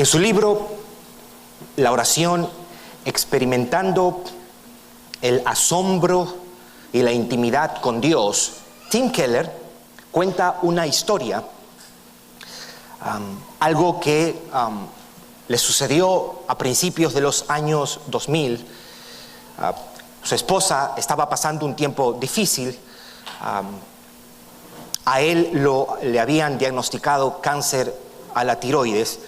En su libro, La oración, experimentando el asombro y la intimidad con Dios, Tim Keller cuenta una historia, algo que le sucedió a principios de los años 2000. Su esposa estaba pasando un tiempo difícil. A él le habían diagnosticado cáncer a la tiroides.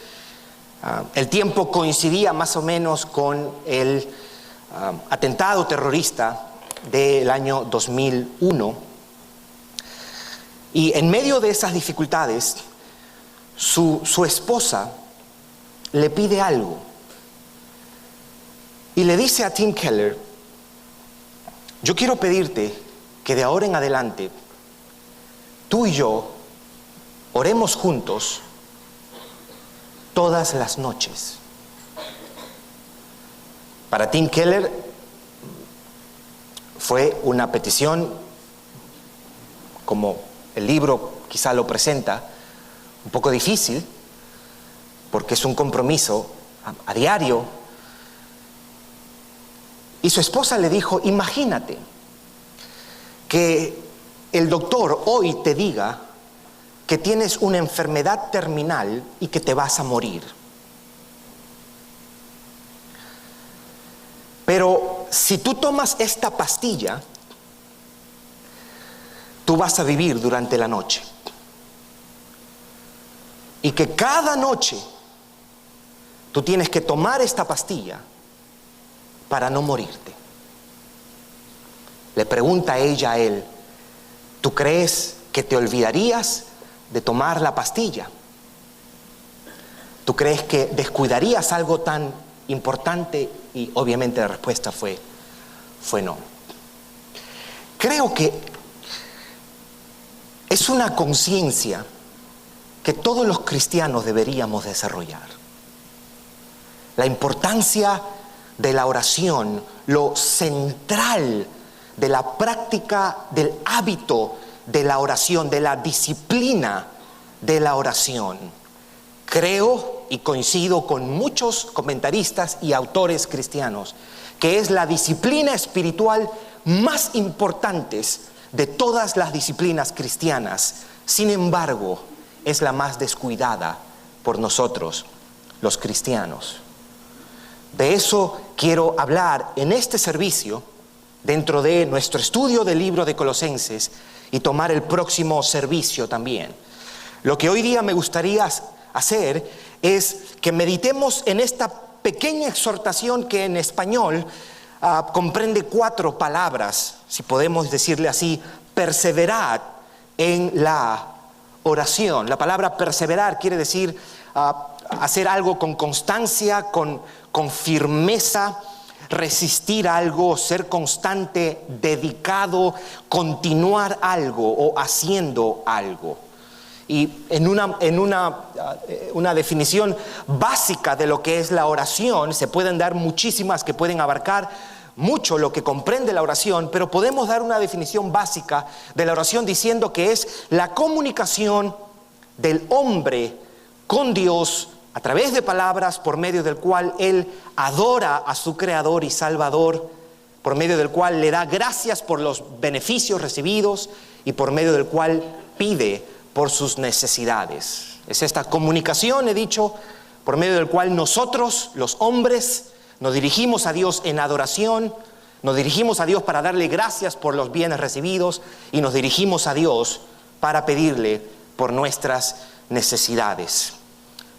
El tiempo coincidía más o menos con el atentado terrorista del año 2001. Y en medio de esas dificultades, su esposa le pide algo. Y le dice a Tim Keller: yo quiero pedirte que de ahora en adelante tú y yo oremos juntos todas las noches. Para Tim Keller fue una petición, como el libro quizá lo presenta, un poco difícil, porque es un compromiso a diario. Y su esposa le dijo: imagínate que el doctor hoy te diga que tienes una enfermedad terminal y que te vas a morir. Pero si tú tomas esta pastilla, tú vas a vivir durante la noche. Y que cada noche tú tienes que tomar esta pastilla para no morirte. Le pregunta ella a él: ¿tú crees que te olvidarías de tomar la pastilla? ¿Tú crees que descuidarías algo tan importante? Y obviamente la respuesta fue no. Creo que es una conciencia que todos los cristianos deberíamos desarrollar. La importancia de la oración, lo central de la práctica del hábito de la oración, de la disciplina de la oración. Creo y coincido con muchos comentaristas y autores cristianos que es la disciplina espiritual más importante de todas las disciplinas cristianas. Sin embargo, es la más descuidada por nosotros, los cristianos. De eso quiero hablar en este servicio, dentro de nuestro estudio del libro de Colosenses, y tomar el próximo servicio también. Lo que hoy día me gustaría hacer es que meditemos en esta pequeña exhortación que en español comprende 4 palabras, si podemos decirle así: perseverad en la oración. La palabra perseverar quiere decir hacer algo con constancia, con firmeza, resistir algo, ser constante, dedicado, continuar algo o haciendo algo. Y en una definición básica de lo que es la oración, se pueden dar muchísimas que pueden abarcar mucho lo que comprende la oración, pero podemos dar una definición básica de la oración diciendo que es la comunicación del hombre con Dios a través de palabras, por medio del cual él adora a su Creador y Salvador, por medio del cual le da gracias por los beneficios recibidos y por medio del cual pide por sus necesidades. Es esta comunicación, he dicho, por medio del cual nosotros, los hombres, nos dirigimos a Dios en adoración, nos dirigimos a Dios para darle gracias por los bienes recibidos y nos dirigimos a Dios para pedirle por nuestras necesidades.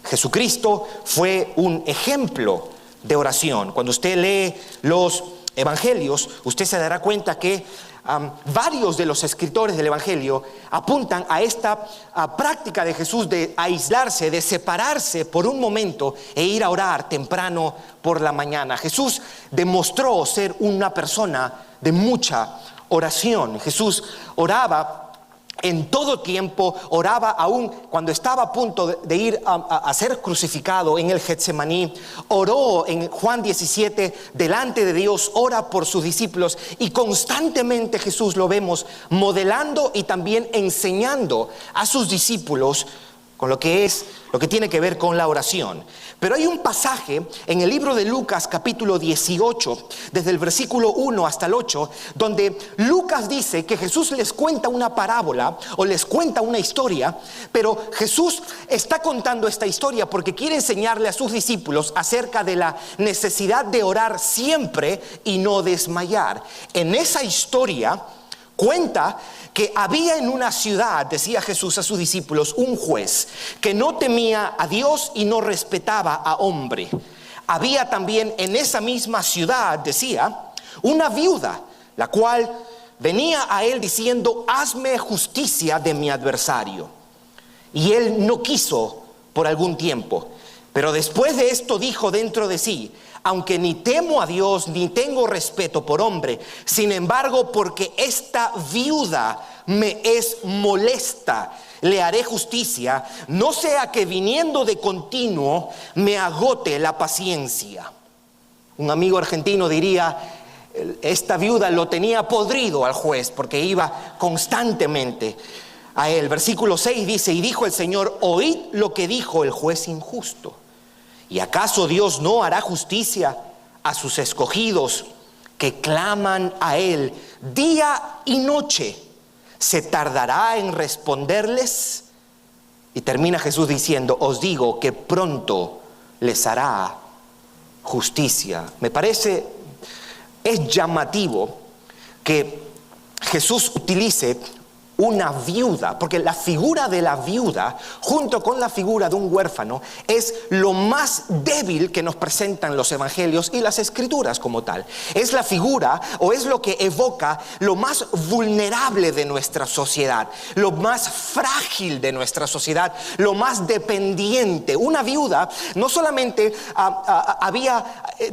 Jesucristo fue un ejemplo de oración. Cuando usted lee los evangelios, usted se dará cuenta que varios de los escritores del evangelio apuntan a esta práctica de Jesús de aislarse, de separarse por un momento e ir a orar temprano por la mañana. Jesús demostró ser una persona de mucha oración. Jesús oraba en todo tiempo, oraba aún cuando estaba a punto de ir a ser crucificado en el Getsemaní. Oró en Juan 17 delante de Dios, ora por sus discípulos, y constantemente Jesús lo vemos modelando y también enseñando a sus discípulos con lo que tiene que ver con la oración. Pero hay un pasaje en el libro de Lucas capítulo 18, desde el versículo 1 hasta el 8, donde Lucas dice que Jesús les cuenta una parábola o les cuenta una historia, pero Jesús está contando esta historia porque quiere enseñarle a sus discípulos acerca de la necesidad de orar siempre y no desmayar. En esa historia cuenta que había en una ciudad, decía Jesús a sus discípulos, un juez que no temía a Dios y no respetaba a hombre. Había también en esa misma ciudad, decía, una viuda, la cual venía a él diciendo: hazme justicia de mi adversario. Y él no quiso por algún tiempo, pero después de esto dijo dentro de sí: aunque ni temo a Dios ni tengo respeto por hombre, sin embargo, porque esta viuda me es molesta, le haré justicia, no sea que viniendo de continuo me agote la paciencia. Un amigo argentino diría: esta viuda lo tenía podrido al juez porque iba constantemente a él. Versículo 6 dice: y dijo el Señor: oíd lo que dijo el juez injusto. ¿Y acaso Dios no hará justicia a sus escogidos que claman a Él día y noche? ¿Se tardará en responderles? Y termina Jesús diciendo: os digo que pronto les hará justicia. Me parece, es llamativo que Jesús utilice una viuda, porque la figura de la viuda junto con la figura de un huérfano es lo más débil que nos presentan los evangelios y las escrituras como tal. Es la figura o es lo que evoca lo más vulnerable de nuestra sociedad, lo más frágil de nuestra sociedad, lo más dependiente. Una viuda no solamente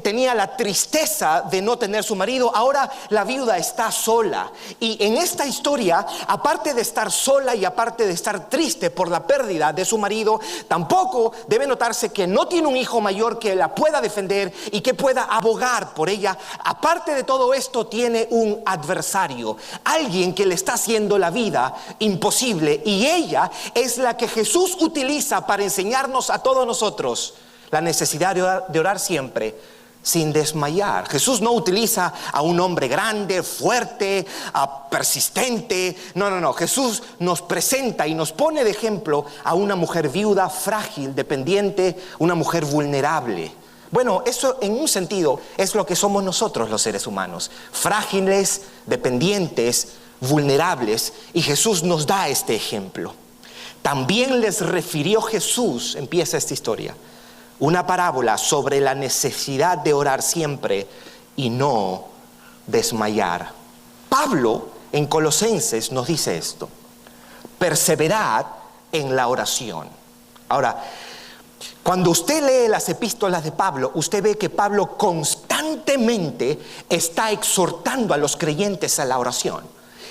tenía la tristeza de no tener su marido, ahora la viuda está sola. Y en esta historia, aparte de estar sola y aparte de estar triste por la pérdida de su marido, tampoco debe notarse que no tiene un hijo mayor que la pueda defender y que pueda abogar por ella. Aparte de todo esto, tiene un adversario, alguien que le está haciendo la vida imposible, y ella es la que Jesús utiliza para enseñarnos a todos nosotros la necesidad de orar siempre sin desmayar. Jesús no utiliza a un hombre grande, fuerte, persistente. No. Jesús nos presenta y nos pone de ejemplo a una mujer viuda, frágil, dependiente, una mujer vulnerable. Bueno, eso en un sentido es lo que somos nosotros los seres humanos: frágiles, dependientes, vulnerables. Y Jesús nos da este ejemplo. También les refirió Jesús, empieza esta historia, una parábola sobre la necesidad de orar siempre y no desmayar. Pablo en Colosenses nos dice esto: perseverad en la oración. Ahora, cuando usted lee las epístolas de Pablo, usted ve que Pablo constantemente está exhortando a los creyentes a la oración.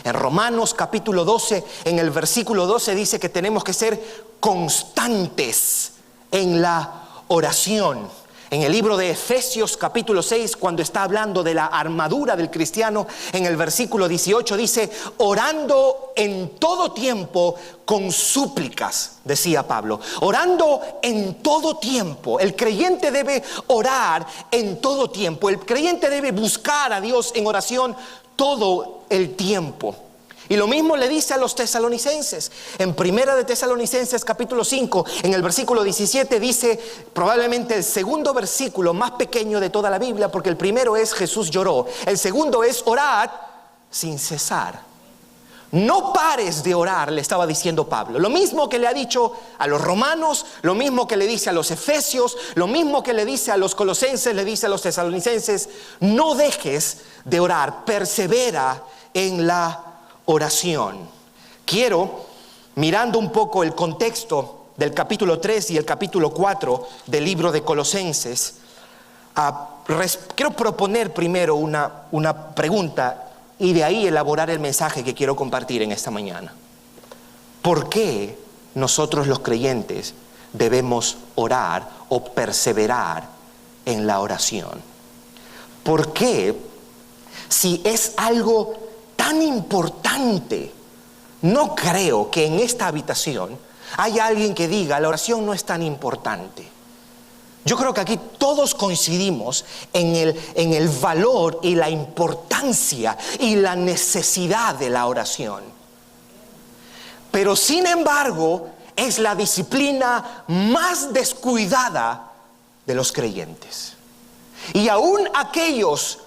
En Romanos capítulo 12, en el versículo 12 dice que tenemos que ser constantes en la oración. En el libro de Efesios capítulo 6, cuando está hablando de la armadura del cristiano, en el versículo 18 dice: orando en todo tiempo con súplicas, decía Pablo. Orando en todo tiempo. El creyente debe orar en todo tiempo. El creyente debe buscar a Dios en oración todo el tiempo. Y lo mismo le dice a los tesalonicenses. En Primera de Tesalonicenses capítulo 5, en el versículo 17 dice, probablemente el segundo versículo más pequeño de toda la Biblia, porque el primero es Jesús lloró. El segundo es orad sin cesar. No pares de orar, le estaba diciendo Pablo. Lo mismo que le ha dicho a los romanos, lo mismo que le dice a los efesios, lo mismo que le dice a los colosenses, le dice a los tesalonicenses: no dejes de orar, persevera en la oración. Quiero, mirando un poco el contexto del capítulo 3 y el capítulo 4 del libro de Colosenses, quiero proponer primero una pregunta y de ahí elaborar el mensaje que quiero compartir en esta mañana. ¿Por qué nosotros los creyentes debemos orar o perseverar en la oración? ¿Por qué, si es algo tan importante, no creo que en esta habitación hay alguien que diga, la oración no es tan importante. Yo creo que aquí todos coincidimos en el valor y la importancia y la necesidad de la oración. Pero sin embargo, es la disciplina más descuidada de los creyentes. Y aún aquellos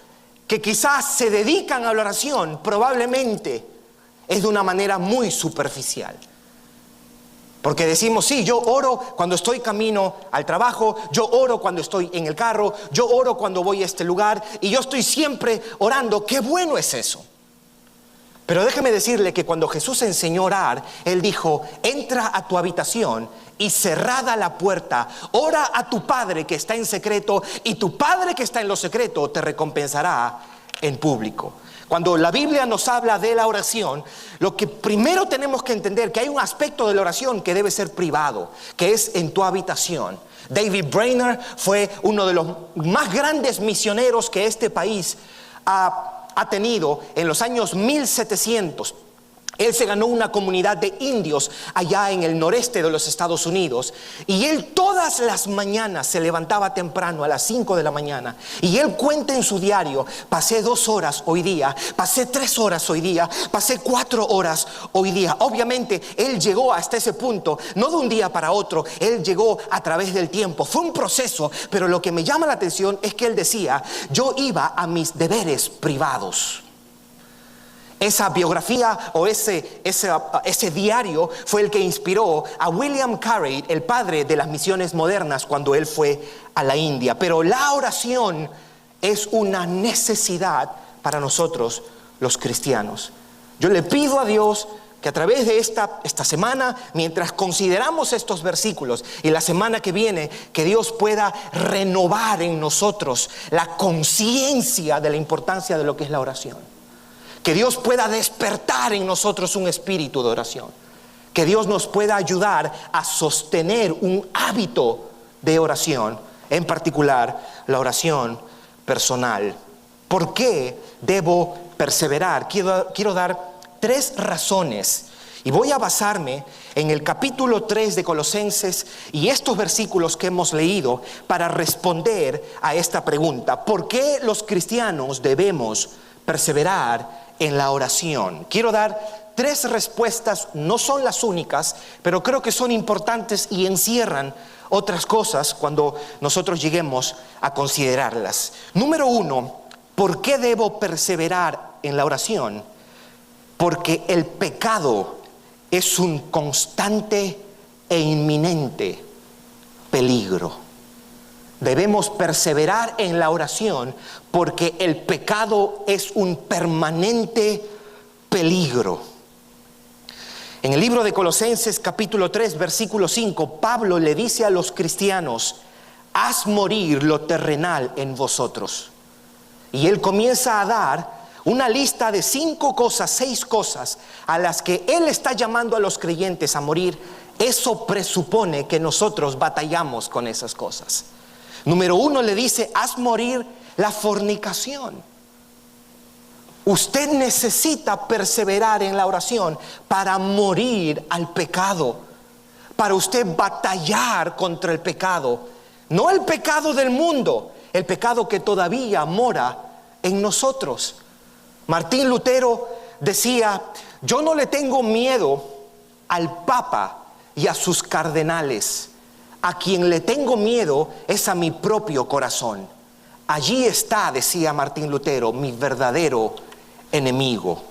que quizás se dedican a la oración, probablemente es de una manera muy superficial. Porque decimos, sí, yo oro cuando estoy camino al trabajo, yo oro cuando estoy en el carro, yo oro cuando voy a este lugar y yo estoy siempre orando. ¡Qué bueno es eso! Pero déjeme decirle que cuando Jesús enseñó a orar, Él dijo, entra a tu habitación y cerrada la puerta, ora a tu Padre que está en secreto y tu Padre que está en lo secreto te recompensará en público. Cuando la Biblia nos habla de la oración, lo que primero tenemos que entender que hay un aspecto de la oración que debe ser privado, que es en tu habitación. David Brainerd fue uno de los más grandes misioneros que este país ha tenido en los años 1700. Él se ganó una comunidad de indios allá en el noreste de los Estados Unidos. Y él todas las mañanas se levantaba temprano a las 5 de la mañana. Y él cuenta en su diario, pasé 2 horas hoy día, pasé 3 horas hoy día, pasé 4 horas hoy día. Obviamente él llegó hasta ese punto, no de un día para otro, él llegó a través del tiempo. Fue un proceso, pero lo que me llama la atención es que él decía, yo iba a mis deberes privados. Esa biografía o ese diario fue el que inspiró a William Carey, el padre de las misiones modernas, cuando él fue a la India. Pero la oración es una necesidad para nosotros los cristianos. Yo le pido a Dios que a través de esta semana, mientras consideramos estos versículos y la semana que viene, que Dios pueda renovar en nosotros la conciencia de la importancia de lo que es la oración. Que Dios pueda despertar en nosotros un espíritu de oración. Que Dios nos pueda ayudar a sostener un hábito de oración, en particular la oración personal. ¿Por qué debo perseverar? Quiero dar 3 razones. Y voy a basarme en el capítulo 3 de Colosenses y estos versículos que hemos leído para responder a esta pregunta. ¿Por qué los cristianos debemos perseverar en la oración? Quiero dar 3 respuestas, no son las únicas, pero creo que son importantes y encierran otras cosas cuando nosotros lleguemos a considerarlas. Número 1, ¿por qué debo perseverar en la oración? Porque el pecado es un constante e inminente peligro. Debemos perseverar en la oración porque el pecado es un permanente peligro. En el libro de Colosenses capítulo 3 versículo 5, Pablo le dice a los cristianos, haz morir lo terrenal en vosotros. Y él comienza a dar una lista de 5 cosas, 6 cosas a las que él está llamando a los creyentes a morir. Eso presupone que nosotros batallamos con esas cosas. Número 1 le dice, haz morir la fornicación. Usted necesita perseverar en la oración para morir al pecado, para usted batallar contra el pecado. No el pecado del mundo, el pecado que todavía mora en nosotros. Martín Lutero decía, yo no le tengo miedo al Papa y a sus cardenales. A quien le tengo miedo es a mi propio corazón. Allí está, decía Martín Lutero, mi verdadero enemigo.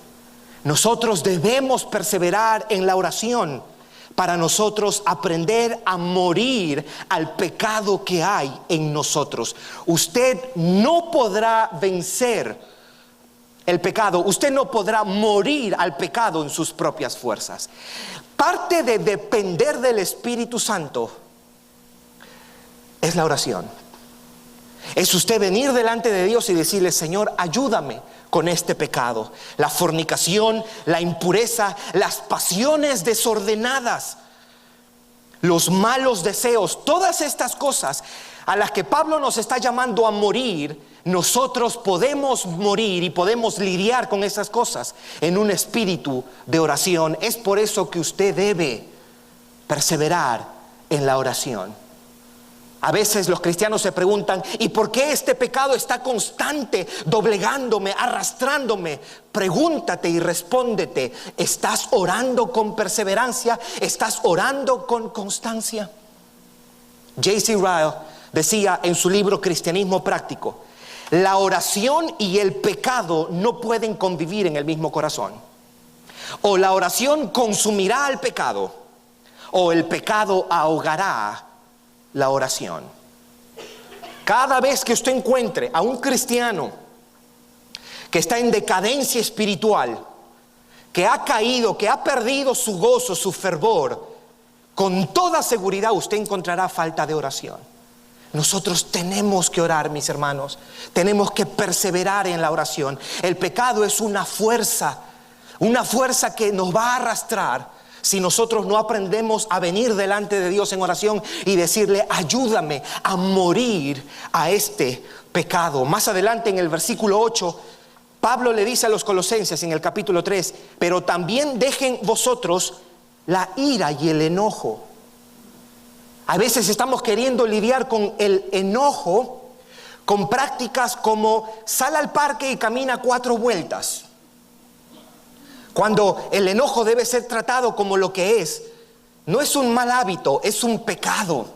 Nosotros debemos perseverar en la oración para nosotros aprender a morir al pecado que hay en nosotros. Usted no podrá vencer el pecado, usted no podrá morir al pecado en sus propias fuerzas. Parte de depender del Espíritu Santo es la oración. Es usted venir delante de Dios y decirle, Señor, ayúdame con este pecado. La fornicación, la impureza, las pasiones desordenadas, los malos deseos, todas estas cosas a las que Pablo nos está llamando a morir, nosotros podemos morir y podemos lidiar con esas cosas en un espíritu de oración. Es por eso que usted debe perseverar en la oración. A veces los cristianos se preguntan, ¿y por qué este pecado está constante, doblegándome, arrastrándome? Pregúntate y respóndete, ¿estás orando con perseverancia? ¿Estás orando con constancia? J.C. Ryle decía en su libro Cristianismo Práctico, la oración y el pecado no pueden convivir en el mismo corazón. O la oración consumirá al pecado, o el pecado ahogará la oración. Cada vez que usted encuentre a un cristiano que está en decadencia espiritual, que ha caído, que ha perdido su gozo, su fervor, con toda seguridad usted encontrará falta de oración. Nosotros tenemos que orar, mis hermanos. Tenemos que perseverar en la oración. El pecado es una fuerza que nos va a arrastrar si nosotros no aprendemos a venir delante de Dios en oración y decirle, ayúdame a morir a este pecado. Más adelante en el versículo 8, Pablo le dice a los colosenses en el capítulo 3, pero también dejen vosotros la ira y el enojo. A veces estamos queriendo lidiar con el enojo con prácticas como sal al parque y camina 4 vueltas. Cuando el enojo debe ser tratado como lo que es. No es un mal hábito, es un pecado.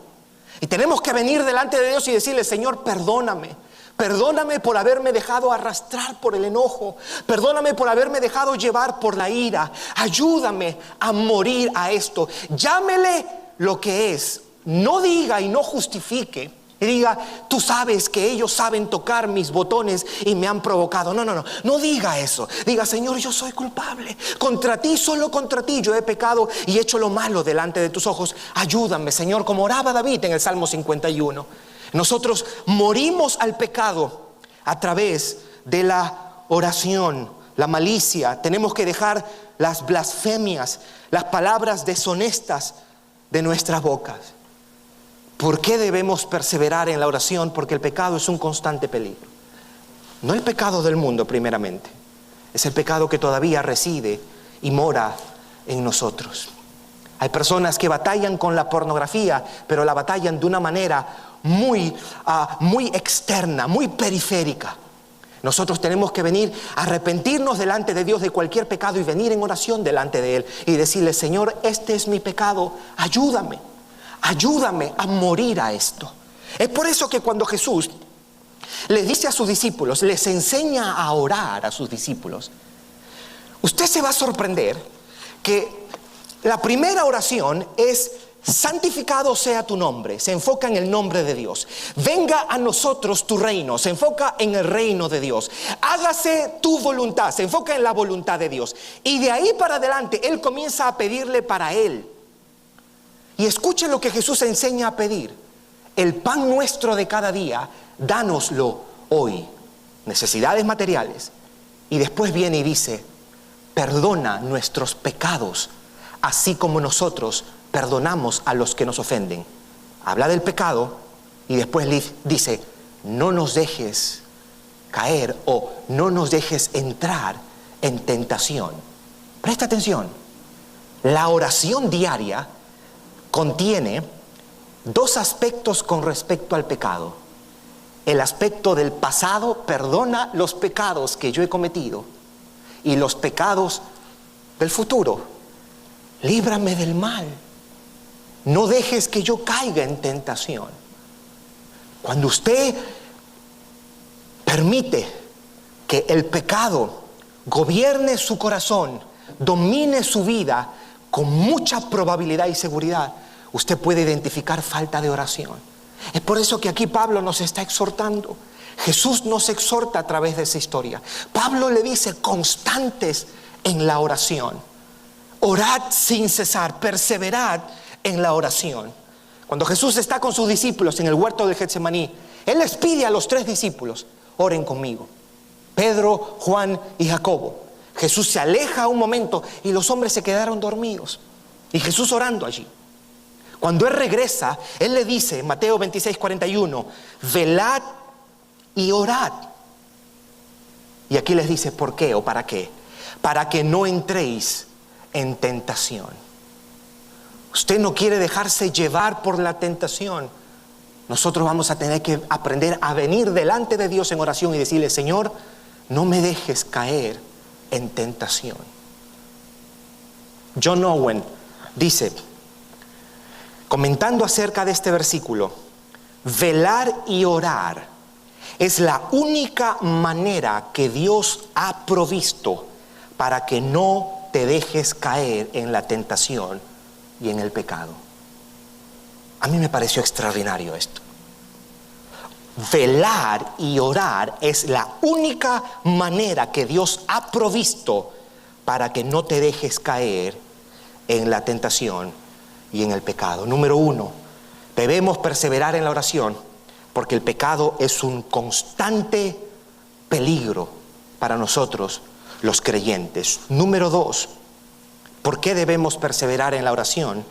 Y tenemos que venir delante de Dios y decirle, Señor, perdóname. Perdóname por haberme dejado arrastrar por el enojo. Perdóname por haberme dejado llevar por la ira. Ayúdame a morir a esto. Llámele lo que es. No diga y no justifique. Y diga, tú sabes que ellos saben tocar mis botones y me han provocado. No diga eso. Diga, Señor, yo soy culpable. Contra ti, solo contra ti yo he pecado y he hecho lo malo delante de tus ojos. Ayúdame, Señor, como oraba David en el Salmo 51. Nosotros morimos al pecado a través de la oración, la malicia. Tenemos que dejar las blasfemias, las palabras deshonestas de nuestras bocas. ¿Por qué debemos perseverar en la oración? Porque el pecado es un constante peligro. No el pecado del mundo primeramente, es el pecado que todavía reside y mora en nosotros. Hay personas que batallan con la pornografía, pero la batallan de una manera muy externa, muy periférica. Nosotros tenemos que venir a arrepentirnos delante de Dios de cualquier pecado y venir en oración delante de Él y decirle, Señor, este es mi pecado, ayúdame a morir a esto. Es por eso que cuando Jesús les dice a sus discípulos, les enseña a orar a sus discípulos, usted se va a sorprender que la primera oración es, santificado sea tu nombre, se enfoca en el nombre de Dios. Venga a nosotros tu reino, se enfoca en el reino de Dios. Hágase tu voluntad, se enfoca en la voluntad de Dios. Y de ahí para adelante, Él comienza a pedirle para Él. Y escuchen lo que Jesús enseña a pedir. El pan nuestro de cada día, dánoslo hoy. Necesidades materiales. Y después viene y dice, perdona nuestros pecados, así como nosotros perdonamos a los que nos ofenden. Habla del pecado y después dice, no nos dejes caer o no nos dejes entrar en tentación. Presta atención. La oración diaria contiene 2 aspectos con respecto al pecado. El aspecto del pasado, perdona los pecados que yo he cometido, y los pecados del futuro, líbrame del mal. No dejes que yo caiga en tentación. Cuando usted permite que el pecado gobierne su corazón, domine su vida, con mucha probabilidad y seguridad, usted puede identificar falta de oración. Es por eso que aquí Pablo nos está exhortando. Jesús nos exhorta a través de esa historia. Pablo le dice, constantes en la oración. Orad sin cesar, perseverad en la oración. Cuando Jesús está con sus discípulos en el huerto de Getsemaní, Él les pide a los 3 discípulos, oren conmigo. Pedro, Juan y Jacobo. Jesús se aleja un momento y los hombres se quedaron dormidos. Y Jesús orando allí. Cuando Él regresa, Él le dice, Mateo 26:41, velad y orad. Y aquí les dice, ¿por qué o para qué? Para que no entréis en tentación. usted no quiere dejarse llevar por la tentación, nosotros vamos a tener que aprender a venir delante de Dios en oración y decirle: Señor, no me dejes caer en tentación. John Owen dice, comentando acerca de este versículo: velar y orar es la única manera que Dios ha provisto para que no te dejes caer en la tentación y en el pecado. A mí me pareció extraordinario esto. Velar y orar es la única manera que Dios ha provisto para que no te dejes caer en la tentación y en el pecado. Número 1, debemos perseverar en la oración porque el pecado es un constante peligro para nosotros los creyentes. Número 2, ¿por qué debemos perseverar en la oración?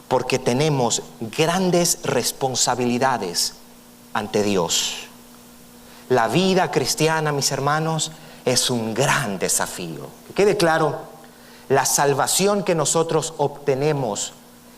Porque tenemos grandes responsabilidades ante Dios. La vida cristiana, mis hermanos, es un gran desafío. Que quede claro, la salvación que nosotros obtenemos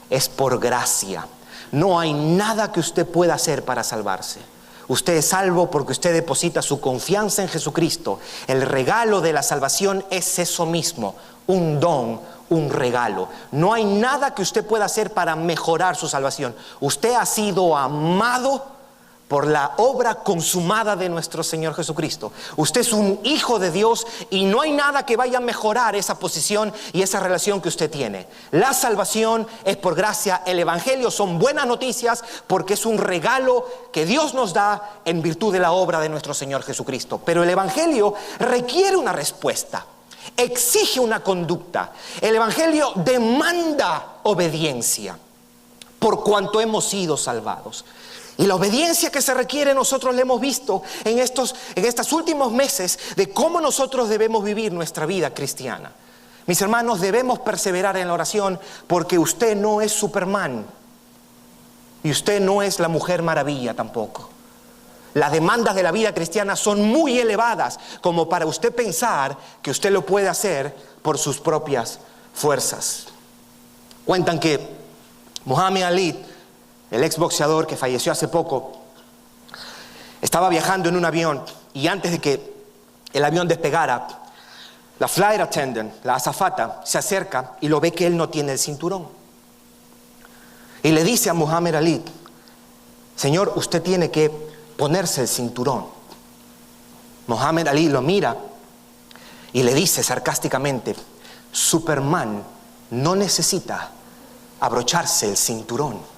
es por gracia. No hay nada que usted pueda hacer para salvarse. Usted es salvo porque usted deposita su confianza en Jesucristo. El regalo de la salvación es eso mismo, un don, un regalo. No hay nada que usted pueda hacer para mejorar su salvación. Usted ha sido amado por la obra consumada de nuestro Señor Jesucristo. Usted es un hijo de Dios y no hay nada que vaya a mejorar esa posición y esa relación que usted tiene. La salvación es por gracia. El evangelio son buenas noticias porque es un regalo que Dios nos da en virtud de la obra de nuestro Señor Jesucristo. Pero el evangelio requiere una respuesta, exige una conducta. El evangelio demanda obediencia por cuanto hemos sido salvados. Y la obediencia que se requiere nosotros la hemos visto en estos últimos meses de cómo nosotros debemos vivir nuestra vida cristiana. Mis hermanos, debemos perseverar en la oración porque usted no es Superman y usted no es la Mujer Maravilla tampoco. Las demandas de la vida cristiana son muy elevadas como para usted pensar que usted lo puede hacer por sus propias fuerzas. Cuentan que Muhammad Ali, el exboxeador que falleció hace poco, estaba viajando en un avión y antes de que el avión despegara, la flight attendant, la azafata, se acerca y lo ve que él no tiene el cinturón. Y le dice a Muhammad Ali: Señor, usted tiene que ponerse el cinturón. Muhammad Ali lo mira y le dice sarcásticamente: Superman no necesita abrocharse el cinturón.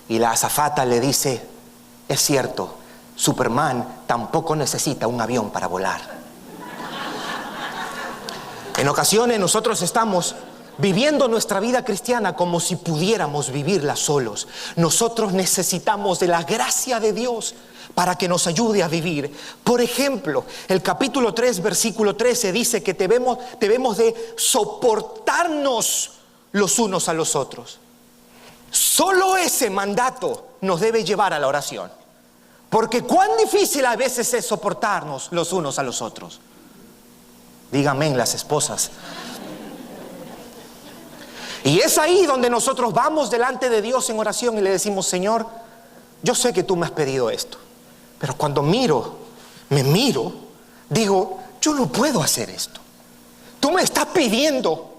Y la azafata le dice: es cierto, Superman tampoco necesita un avión para volar. En ocasiones nosotros estamos viviendo nuestra vida cristiana como si pudiéramos vivirla solos. Nosotros necesitamos de la gracia de Dios para que nos ayude a vivir. Por ejemplo, el capítulo 3, versículo 13 dice que debemos de soportarnos los unos a los otros. Solo ese mandato nos debe llevar a la oración. Porque cuán difícil a veces es soportarnos los unos a los otros. Díganme las esposas. Y es ahí donde nosotros vamos delante de Dios en oración y le decimos: Señor, yo sé que tú me has pedido esto, pero cuando me miro, digo: yo no puedo hacer esto. Tú me estás pidiendo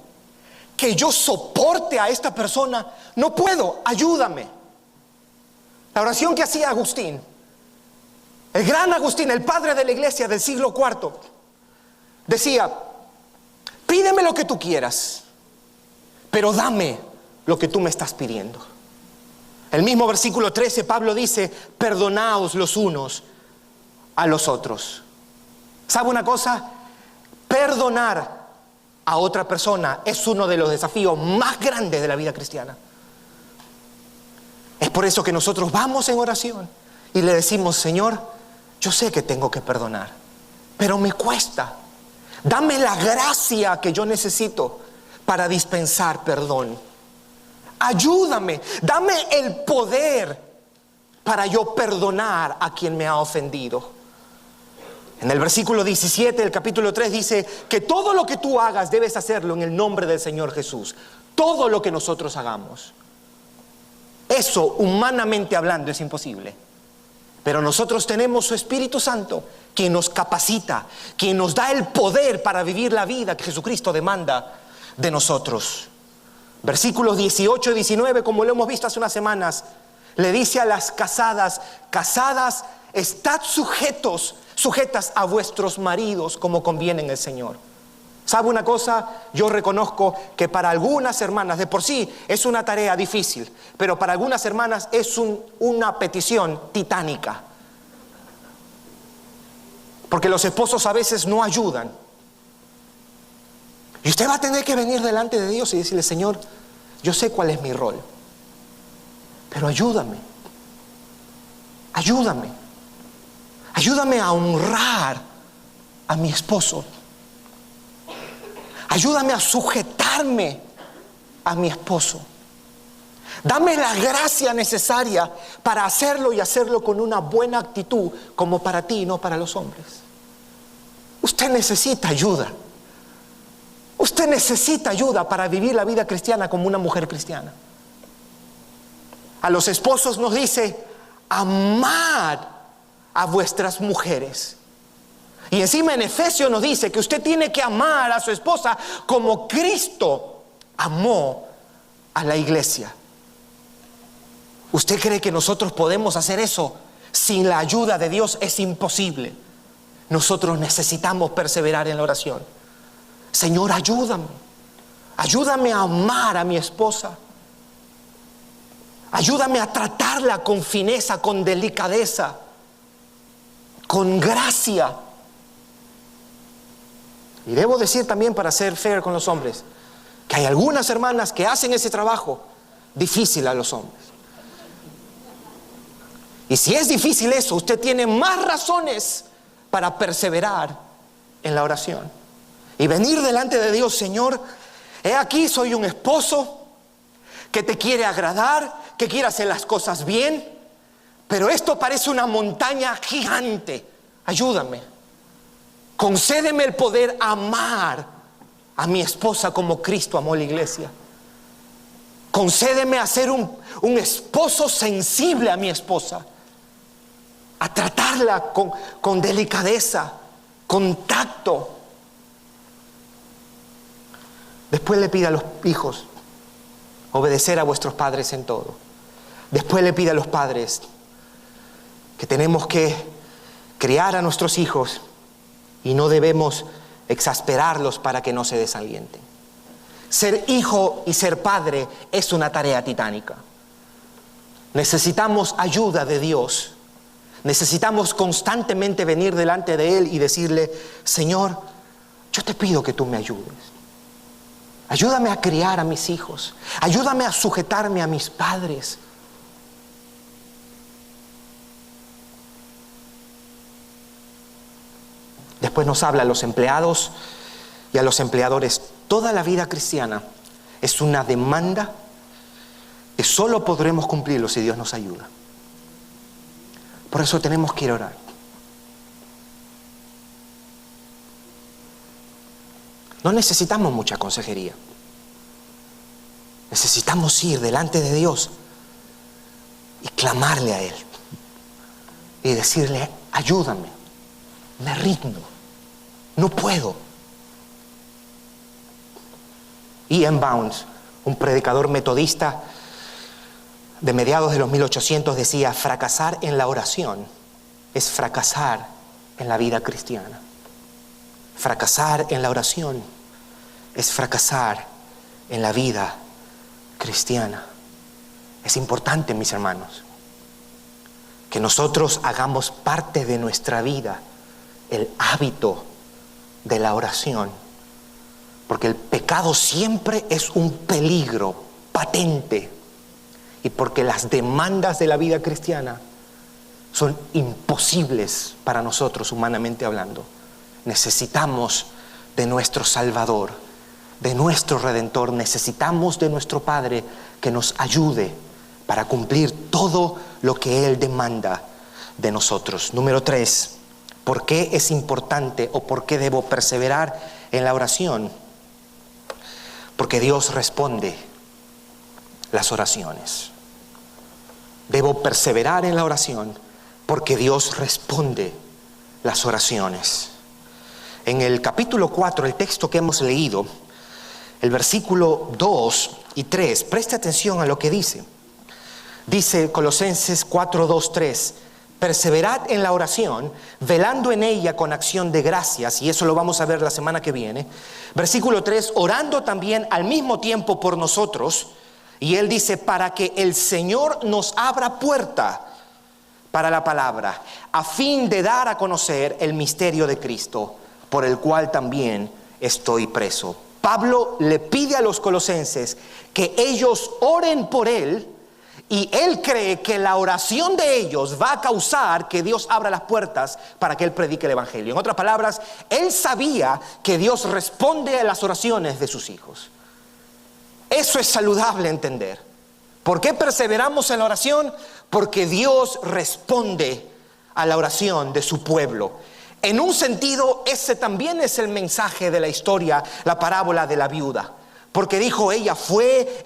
que yo soporte a esta persona. No puedo, ayúdame. La oración que hacía Agustín, el gran Agustín, el padre de la iglesia del siglo IV, decía: pídeme lo que tú quieras, pero dame lo que tú me estás pidiendo. El mismo versículo 13, Pablo dice: perdonaos los unos a los otros. ¿Sabe una cosa? Perdonar a otra persona es uno de los desafíos más grandes de la vida cristiana. Es por eso que nosotros vamos en oración y le decimos: Señor, yo sé que tengo que perdonar, pero me cuesta. Dame la gracia que yo necesito para dispensar perdón. Ayúdame, dame el poder para yo perdonar a quien me ha ofendido. En el versículo 17 del capítulo 3 dice que todo lo que tú hagas debes hacerlo en el nombre del Señor Jesús. Todo lo que nosotros hagamos. Eso, humanamente hablando, es imposible. Pero nosotros tenemos su Espíritu Santo, quien nos capacita, quien nos da el poder para vivir la vida que Jesucristo demanda de nosotros. Versículos 18 y 19, como lo hemos visto hace unas semanas, le dice a las casadas: casadas, estad sujetas a vuestros maridos como conviene en el Señor. ¿Sabe una cosa? Yo reconozco que para algunas hermanas, de por sí es una tarea difícil, pero para algunas hermanas es una petición titánica. Porque los esposos a veces no ayudan. Y usted va a tener que venir delante de Dios y decirle: Señor, yo sé cuál es mi rol, pero ayúdame. Ayúdame a honrar a mi esposo. Ayúdame a sujetarme a mi esposo. Dame la gracia necesaria para hacerlo, y hacerlo con una buena actitud, como para ti y no para los hombres. Usted necesita ayuda. Usted necesita ayuda para vivir la vida cristiana como una mujer cristiana. A los esposos nos dice: amad a vuestras mujeres. Y encima en Efesios nos dice que usted tiene que amar a su esposa como Cristo amó a la iglesia. ¿Usted cree que nosotros podemos hacer eso sin la ayuda de Dios? Es imposible. Nosotros necesitamos perseverar en la oración. Señor, ayúdame a amar a mi esposa. Ayúdame a tratarla con fineza, con delicadeza, con gracia. Y debo decir también, para ser fair con los hombres, que hay algunas hermanas que hacen ese trabajo difícil a los hombres. Y si es difícil eso, usted tiene más razones para perseverar en la oración y venir delante de Dios: Señor, he aquí, soy un esposo que te quiere agradar, que quiere hacer las cosas bien, pero esto parece una montaña gigante. Ayúdame. Concédeme el poder amar a mi esposa como Cristo amó a la iglesia. Concédeme a ser un esposo sensible a mi esposa, a tratarla con delicadeza, con tacto. Después le pide a los hijos: obedecer a vuestros padres en todo. Después le pide a los padres que tenemos que criar a nuestros hijos y no debemos exasperarlos para que no se desalienten. Ser hijo y ser padre es una tarea titánica. Necesitamos ayuda de Dios. Necesitamos constantemente venir delante de Él y decirle: Señor, yo te pido que tú me ayudes. Ayúdame a criar a mis hijos. Ayúdame a sujetarme a mis padres. Después nos habla a los empleados y a los empleadores. Toda la vida cristiana es una demanda que solo podremos cumplirlo si Dios nos ayuda. Por eso tenemos que ir a orar. No necesitamos mucha consejería. Necesitamos ir delante de Dios y clamarle a Él y decirle: ayúdame, me rindo, no puedo. Ian Bounds, un predicador metodista de mediados de los 1800, decía: fracasar en la oración es fracasar en la vida cristiana. Fracasar en la oración es fracasar en la vida cristiana. Es importante, mis hermanos, que nosotros hagamos parte de nuestra vida el hábito de la oración, porque el pecado siempre es un peligro patente, y porque las demandas de la vida cristiana son imposibles para nosotros, humanamente hablando. Necesitamos de nuestro Salvador, de nuestro Redentor. Necesitamos de nuestro Padre que nos ayude para cumplir todo lo que Él demanda de nosotros. Número 3, ¿Por qué es importante o por qué debo perseverar en la oración? Porque Dios responde las oraciones. Debo perseverar en la oración porque Dios responde las oraciones. En el capítulo 4, el texto que hemos leído, el versículo 2 y 3, preste atención a lo que dice. Dice Colosenses 4, 2, 3: perseverad en la oración, velando en ella con acción de gracias, y eso lo vamos a ver la semana que viene. Versículo 3, orando también al mismo tiempo por nosotros. Y él dice, para que el Señor nos abra puerta para la palabra, a fin de dar a conocer el misterio de Cristo, por el cual también estoy preso. Pablo le pide a los colosenses que ellos oren por él, y él cree que la oración de ellos va a causar que Dios abra las puertas para que él predique el evangelio. En otras palabras, él sabía que Dios responde a las oraciones de sus hijos. Eso es saludable entender. ¿Por qué perseveramos en la oración? Porque Dios responde a la oración de su pueblo. En un sentido, ese también es el mensaje de la historia, la parábola de la viuda. Porque dijo, ella fue,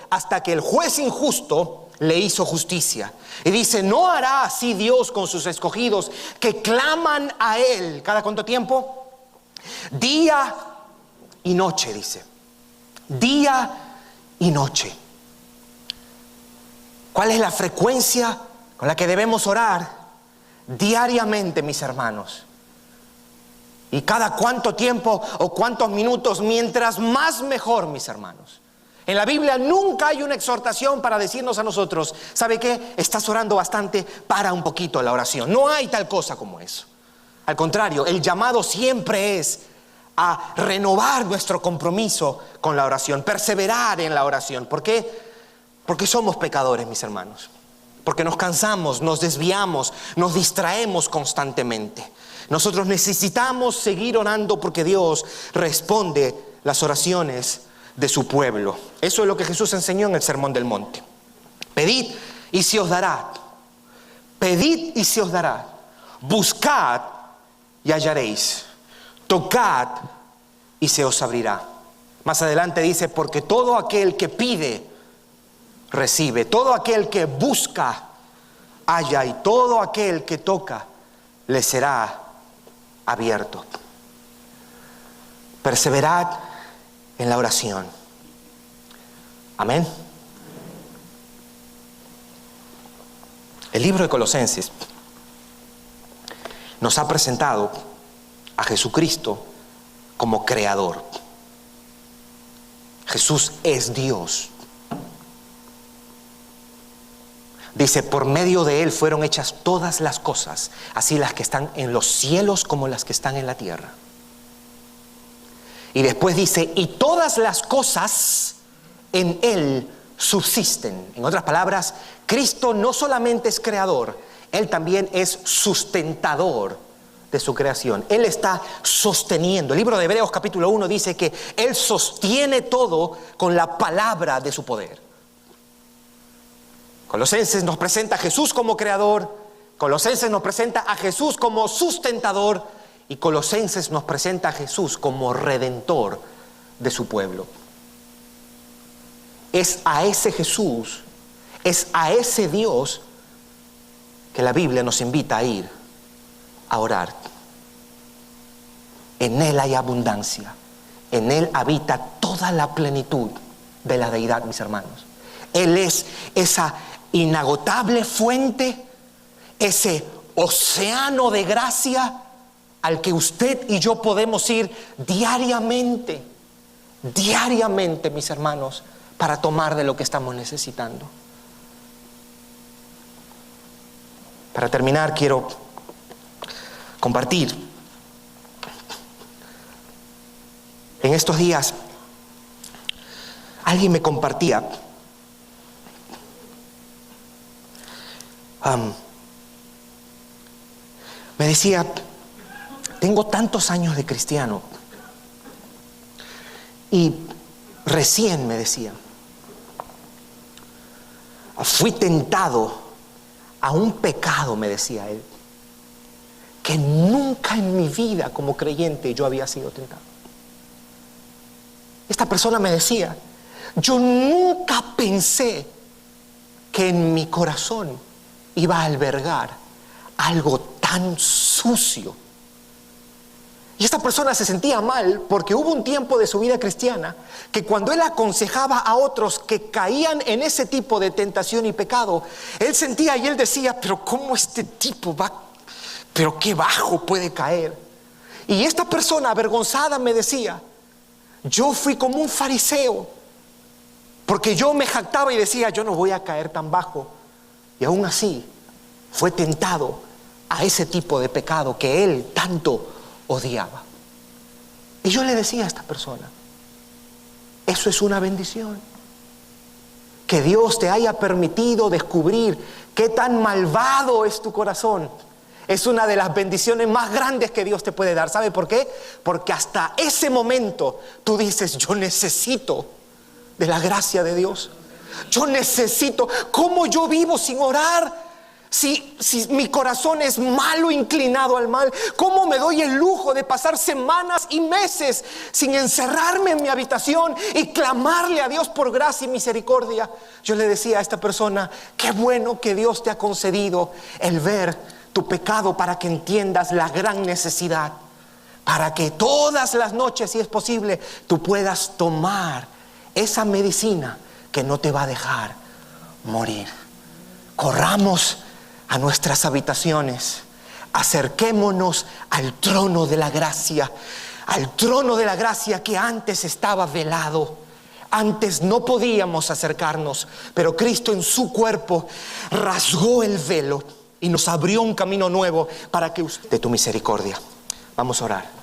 hasta que el juez injusto le hizo justicia. Y dice, ¿no hará así Dios con sus escogidos que claman a Él? ¿Cada cuánto tiempo? Día y noche, dice. Día y noche. ¿Cuál es la frecuencia con la que debemos orar? Diariamente, mis hermanos. ¿Y cada cuánto tiempo o cuántos minutos? Mientras más mejor, mis hermanos. En la Biblia nunca hay una exhortación para decirnos a nosotros, ¿sabe qué? Estás orando bastante, para un poquito la oración. No hay tal cosa como eso. Al contrario, el llamado siempre es a renovar nuestro compromiso con la oración, perseverar en la oración. ¿Por qué? Porque somos pecadores, mis hermanos. Porque nos cansamos, nos desviamos, nos distraemos constantemente. Nosotros necesitamos seguir orando porque Dios responde las oraciones de su pueblo. Eso es lo que Jesús enseñó en el Sermón del Monte. Pedid y se os dará. Pedid y se os dará. Buscad y hallaréis. Tocad y se os abrirá. Más adelante dice, porque todo aquel que pide, recibe. Todo aquel que busca, halla. Y todo aquel que toca, le será abierto. Perseverad en la oración. Amén. El libro de Colosenses nos ha presentado a Jesucristo como creador. Jesús es Dios. Dice, por medio de Él fueron hechas todas las cosas, así las que están en los cielos como las que están en la tierra. Y después dice, y todas las cosas en Él subsisten. En otras palabras, Cristo no solamente es creador, Él también es sustentador de su creación. Él está sosteniendo. El libro de Hebreos capítulo 1 dice que Él sostiene todo con la palabra de su poder. Colosenses nos presenta a Jesús como creador, Colosenses nos presenta a Jesús como sustentador y Colosenses nos presenta a Jesús como redentor de su pueblo. Es a ese Jesús, es a ese Dios que la Biblia nos invita a ir a orar. En Él hay abundancia, en Él habita toda la plenitud de la deidad, mis hermanos. Él es esa inagotable fuente, ese océano de gracia al que usted y yo podemos ir diariamente, mis hermanos, para tomar de lo que estamos necesitando. Para terminar, quiero compartir. En estos días, alguien me compartía me decía, tengo tantos años de cristiano y recién, me decía, fui tentado a un pecado, me decía él, que nunca en mi vida como creyente yo había sido tentado. Esta persona me decía, yo nunca pensé que en mi corazón iba a albergar algo tan sucio. Y esta persona se sentía mal porque hubo un tiempo de su vida cristiana que cuando él aconsejaba a otros que caían en ese tipo de tentación y pecado, él sentía y él decía, pero ¿cómo este tipo va? Pero qué bajo puede caer. Y esta persona avergonzada me decía, yo fui como un fariseo porque yo me jactaba y decía, yo no voy a caer tan bajo. Y aún así fue tentado a ese tipo de pecado que él tanto odiaba. Y yo le decía a esta persona, eso es una bendición, que Dios te haya permitido descubrir qué tan malvado es tu corazón. Es una de las bendiciones más grandes que Dios te puede dar. ¿Sabe por qué? Porque hasta ese momento tú dices, yo necesito de la gracia de Dios. Yo necesito. ¿Cómo yo vivo sin orar? Si mi corazón es malo, inclinado al mal, ¿cómo me doy el lujo de pasar semanas y meses sin encerrarme en mi habitación y clamarle a Dios por gracia y misericordia? Yo le decía a esta persona, qué bueno que Dios te ha concedido el ver tu pecado para que entiendas la gran necesidad, para que todas las noches, si es posible, tú puedas tomar esa medicina que no te va a dejar morir. Corramos a nuestras habitaciones, acerquémonos al trono de la gracia, al trono de la gracia que antes estaba velado. Antes no podíamos acercarnos, pero Cristo en su cuerpo rasgó el velo y nos abrió un camino nuevo para que usted, de tu misericordia. Vamos a orar.